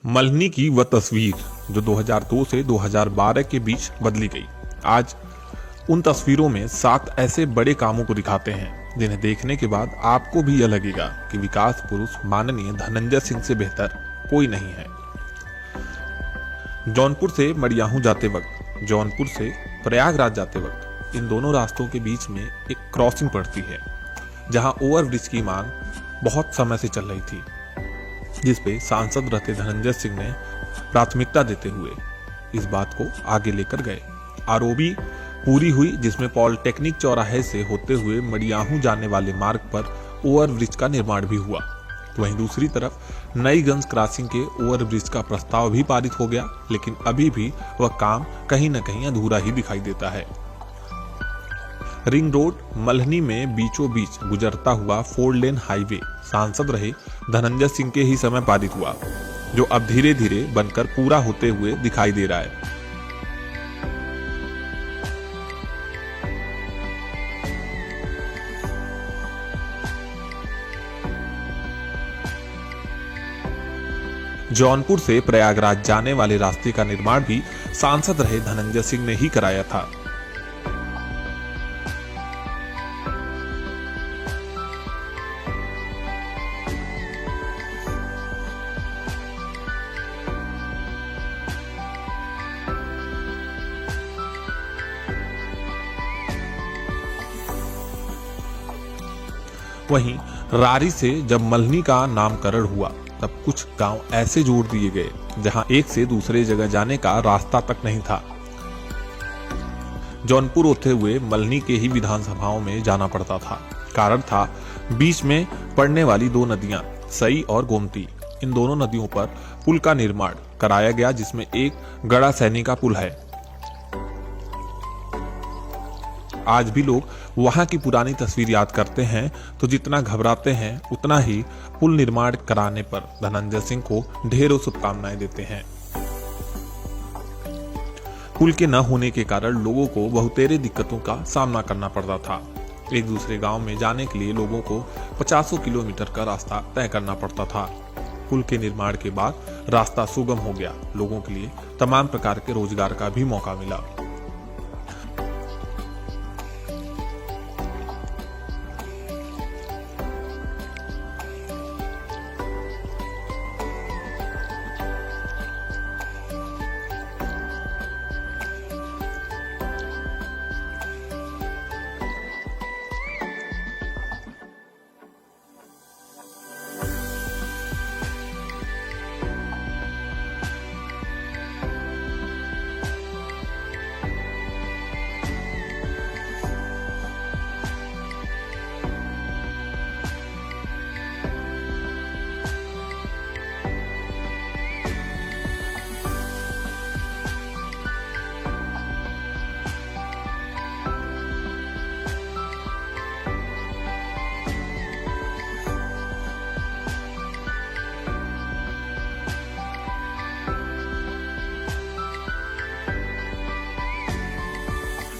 मल्हनी की वह तस्वीर जो 2002 से 2012 के बीच बदली गई। आज उन तस्वीरों में 7 ऐसे बड़े कामों को दिखाते हैं जिन्हें देखने के बाद आपको भी यह लगेगा कि विकास पुरुष माननीय धनंजय सिंह से बेहतर कोई नहीं है। जौनपुर से मडियाहू जाते वक्त, जौनपुर से प्रयागराज जाते वक्त इन दोनों रास्तों के बीच में एक क्रॉसिंग पड़ती है जहां ओवरब्रिज की मांग बहुत समय से चल रही थी, जिस पे सांसद रहते धनंजय सिंह ने प्राथमिकता देते हुए इस बात को आगे लेकर गए। आरओबी पूरी हुई, जिसमें पॉलिटेक्निक चौराहे से होते हुए मडियाहू जाने वाले मार्ग पर ओवरब्रिज का निर्माण भी हुआ। तो वहीं दूसरी तरफ नईगंज क्रॉसिंग के ओवरब्रिज का प्रस्ताव भी पारित हो गया, लेकिन अभी भी वह काम कहीं न कहीं अधूरा ही दिखाई देता है। रिंग रोड मल्हनी में बीचों बीच गुजरता हुआ 4 लेन हाईवे सांसद रहे धनंजय सिंह के ही समय पारित हुआ, जो अब धीरे धीरे बनकर पूरा होते हुए दिखाई दे रहा है। जौनपुर से प्रयागराज जाने वाले रास्ते का निर्माण भी सांसद रहे धनंजय सिंह ने ही कराया था। वहीं रारी से जब मल्हनी का नामकरण हुआ तब कुछ गांव ऐसे जोड़ दिए गए जहां एक से दूसरे जगह जाने का रास्ता तक नहीं था। जौनपुर होते हुए मल्हनी के ही विधानसभाओं में जाना पड़ता था। कारण था बीच में पड़ने वाली 2 नदियां सई और गोमती। इन दोनों नदियों पर पुल का निर्माण कराया गया, जिसमें एक गड़ा सैनी का पुल है। आज भी लोग वहां की पुरानी तस्वीर याद करते हैं तो जितना घबराते हैं उतना ही पुल निर्माण कराने पर धनंजय सिंह को ढेरों शुभकामनाएं देते हैं। पुल के न होने के कारण लोगों को बहुतेरे दिक्कतों का सामना करना पड़ता था। एक दूसरे गांव में जाने के लिए लोगों को 50 किलोमीटर का रास्ता तय करना पड़ता था। पुल के निर्माण के बाद रास्ता सुगम हो गया। लोगों के लिए तमाम प्रकार के रोजगार का भी मौका मिला।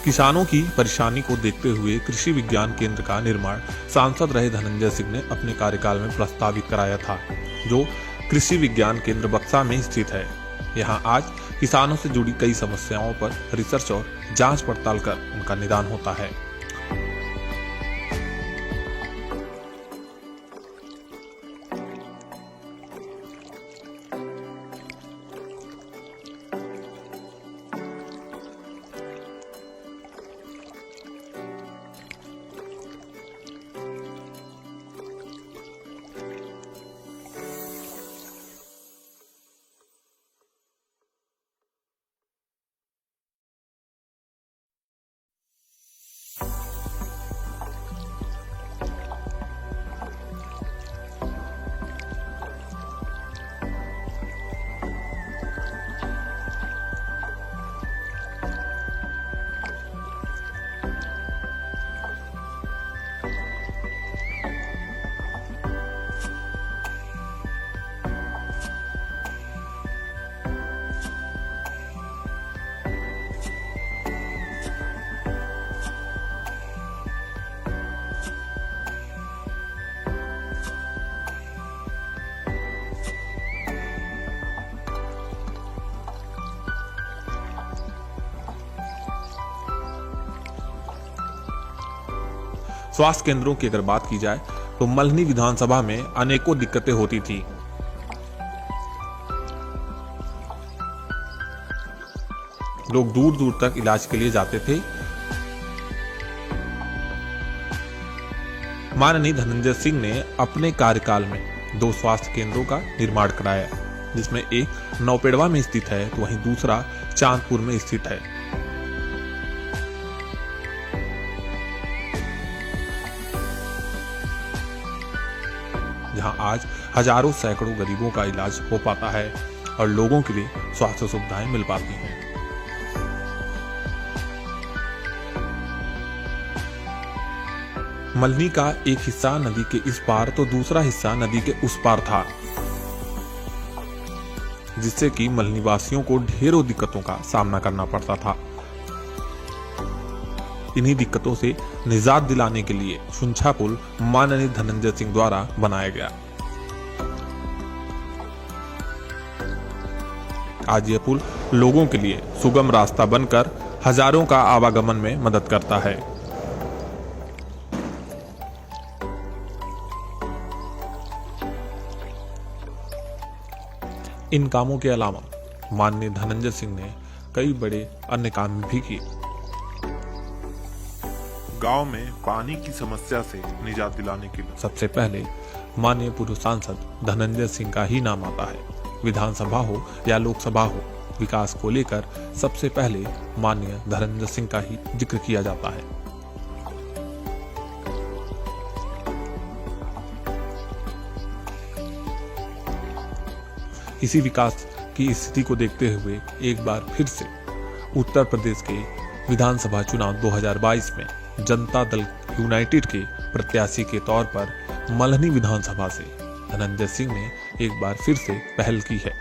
किसानों की परेशानी को देखते हुए कृषि विज्ञान केंद्र का निर्माण सांसद रहे धनंजय सिंह ने अपने कार्यकाल में प्रस्तावित कराया था, जो कृषि विज्ञान केंद्र बक्सा में स्थित है। यहां आज किसानों से जुड़ी कई समस्याओं पर रिसर्च और जांच पड़ताल कर उनका निदान होता है। स्वास्थ्य केंद्रों की अगर बात की जाए तो मल्हनी विधानसभा में अनेकों दिक्कतें होती थी। लोग दूर दूर तक इलाज के लिए जाते थे। माननीय धनंजय सिंह ने अपने कार्यकाल में 2 स्वास्थ्य केंद्रों का निर्माण कराया, जिसमें एक नौपेड़वा में स्थित है तो वहीं दूसरा चांदपुर में स्थित है। जहां आज हजारों सैकड़ों गरीबों का इलाज हो पाता है और लोगों के लिए स्वास्थ्य सुविधाएं मिल पाती हैं। मल्हनी का एक हिस्सा नदी के इस पार तो दूसरा हिस्सा नदी के उस पार था, जिससे कि मल्हनी वासियों को ढेरों दिक्कतों का सामना करना पड़ता था। इन्हीं दिक्कतों से निजात दिलाने के लिए सुंछा पुल माननीय धनंजय सिंह द्वारा बनाया गया। आज यह पुल लोगों के लिए सुगम रास्ता बनकर हजारों का आवागमन में मदद करता है। इन कामों के अलावा माननीय धनंजय सिंह ने कई बड़े अन्य काम भी किए। गांव में पानी की समस्या से निजात दिलाने के लिए सबसे पहले माननीय पूर्व सांसद धनंजय सिंह का ही नाम आता है। विधानसभा हो या लोकसभा हो, विकास को लेकर सबसे पहले माननीय धनंजय सिंह का ही जिक्र किया जाता है। इसी विकास की स्थिति को देखते हुए एक बार फिर से उत्तर प्रदेश के विधानसभा चुनाव 2022 में जनता दल यूनाइटेड के प्रत्याशी के तौर पर मल्हनी विधानसभा से धनंजय सिंह ने एक बार फिर से पहल की है।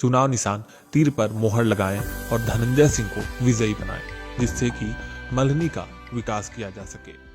चुनाव निशान तीर पर मोहर लगाएं और धनंजय सिंह को विजयी बनाएं, जिससे कि मल्हनी का विकास किया जा सके।